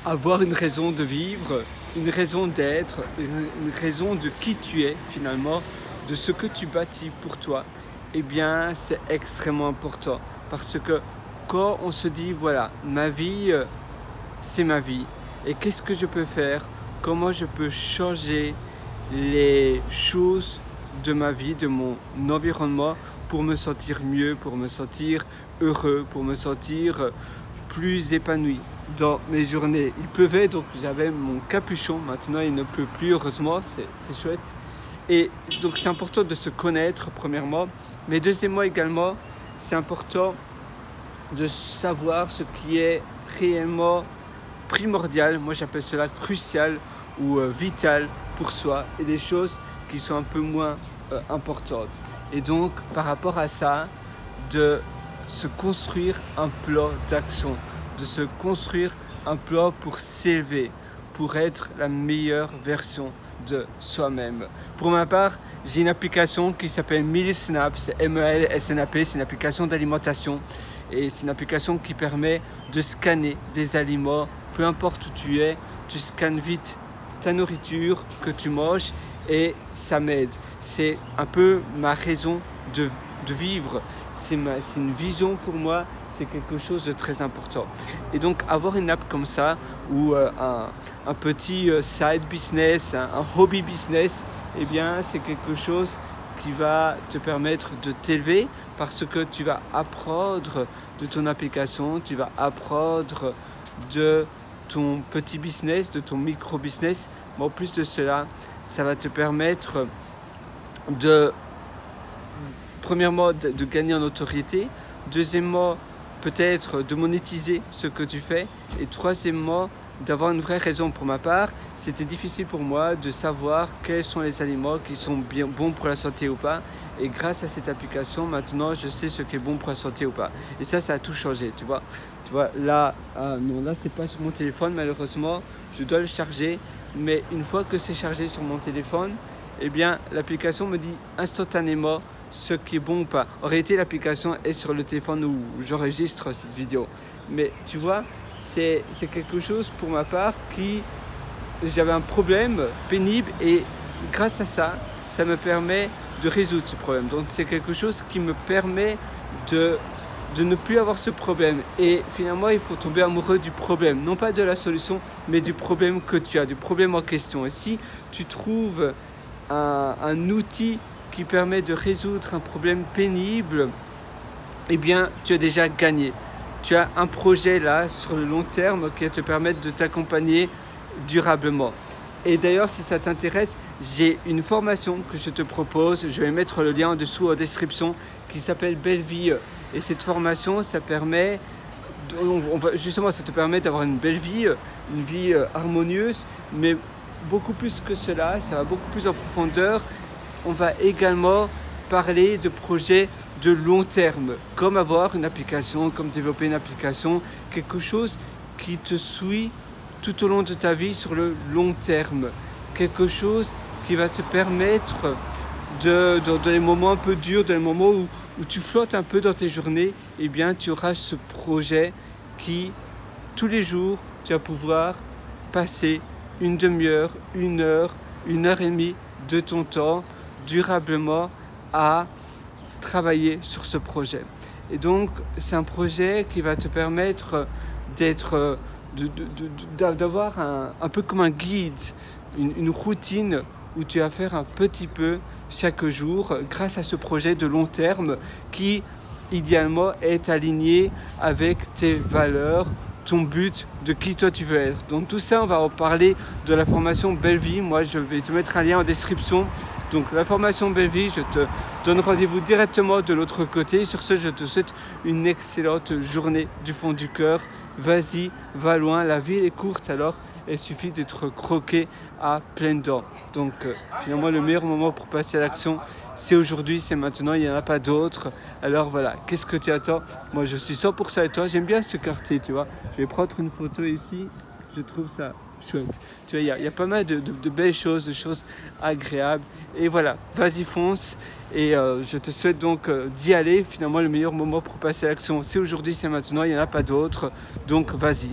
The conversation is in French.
avoir une raison de vivre, une raison d'être, une raison de qui tu es finalement, de ce que tu bâtis pour toi, eh bien c'est extrêmement important. Parce que quand on se dit, voilà, ma vie, c'est ma vie, et qu'est-ce que je peux faire? Comment je peux changer les choses de ma vie, de mon environnement, pour me sentir mieux, pour me sentir heureux, pour me sentir plus épanoui dans mes journées. Il pleuvait, donc j'avais mon capuchon. Maintenant, il ne pleut plus, heureusement, c'est chouette. Et donc, c'est important de se connaître, premièrement. Mais deuxièmement, également, c'est important de savoir ce qui est réellement primordial. Moi, j'appelle cela crucial ou vital pour soi, et des choses qui sont un peu moins importantes. Et donc, par rapport à ça, de se construire un plan d'action, de se construire un plan pour s'élever, pour être la meilleure version de soi-même. Pour ma part, j'ai une application qui s'appelle Mealsnap, c'est MELSNAP, c'est une application d'alimentation, et c'est une application qui permet de scanner des aliments, peu importe où tu es, tu scannes vite ta nourriture que tu manges et ça m'aide. C'est un peu ma raison de vivre, c'est une vision pour moi, c'est quelque chose de très important. Et donc avoir une app comme ça, ou un petit side business, un hobby business, eh bien c'est quelque chose qui va te permettre de t'élever, parce que tu vas apprendre de ton application, tu vas apprendre de ton petit business, de ton micro-business. Mais en plus de cela, ça va te permettre premièrement, de gagner en autorité. Deuxièmement, peut-être de monétiser ce que tu fais. Et troisièmement, d'avoir une vraie raison. Pour ma part, c'était difficile pour moi de savoir quels sont les aliments qui sont bien bons pour la santé ou pas. Et grâce à cette application, maintenant, je sais ce qui est bon pour la santé ou pas. Et ça a tout changé, tu vois. Tu vois, là, non, là, c'est pas sur mon téléphone, malheureusement. Je dois le charger. Mais une fois que c'est chargé sur mon téléphone, eh bien, l'application me dit instantanément ce qui est bon ou pas. En réalité, l'application est sur le téléphone où j'enregistre cette vidéo. Mais tu vois, c'est quelque chose pour ma part qui... J'avais un problème pénible et grâce à ça, ça me permet de résoudre ce problème. Donc c'est quelque chose qui me permet de ne plus avoir ce problème. Et finalement, il faut tomber amoureux du problème. Non pas de la solution, mais du problème que tu as, du problème en question. Et si tu trouves un outil qui permet de résoudre un problème pénible, eh bien, tu as déjà gagné. Tu as un projet là, sur le long terme, qui va te permettre de t'accompagner durablement. Et d'ailleurs, si ça t'intéresse, j'ai une formation que je te propose. Je vais mettre le lien en dessous en description, qui s'appelle Belle Vie. Et cette formation, ça permet, justement, ça te permet d'avoir une belle vie, une vie harmonieuse, mais beaucoup plus que cela, ça va beaucoup plus en profondeur. On va également parler de projets de long terme, comme avoir une application, comme développer une application, quelque chose qui te suit tout au long de ta vie sur le long terme, quelque chose qui va te permettre dans les moments un peu durs, dans les moments où tu flottes un peu dans tes journées, eh bien tu auras ce projet qui, tous les jours, tu vas pouvoir passer une demi-heure, une heure et demie de ton temps durablement à travailler sur ce projet. Et donc, c'est un projet qui va te permettre d'avoir un peu comme un guide, une routine où tu vas faire un petit peu chaque jour grâce à ce projet de long terme qui, idéalement, est aligné avec tes valeurs, ton but, de qui toi tu veux être. Donc tout ça, on va en parler de la formation Belle Vie. Moi, je vais te mettre un lien en description. Donc la formation Belle Vie, je te donne rendez-vous directement de l'autre côté. Sur ce, je te souhaite une excellente journée du fond du cœur. Vas-y, va loin, la vie est courte, alors il suffit d'être croqué à pleines dents. Donc finalement, le meilleur moment pour passer à l'action, c'est aujourd'hui, c'est maintenant, il n'y en a pas d'autre. Alors voilà, qu'est-ce que tu attends? Moi, je suis 100% avec toi. J'aime bien ce quartier, tu vois. Je vais prendre une photo ici. Je trouve ça chouette. Tu vois, il y a pas mal de belles choses, de choses agréables. Et voilà, vas-y, fonce. Et je te souhaite donc d'y aller. Finalement, le meilleur moment pour passer à l'action, c'est aujourd'hui, c'est maintenant. Il n'y en a pas d'autre. Donc, vas-y.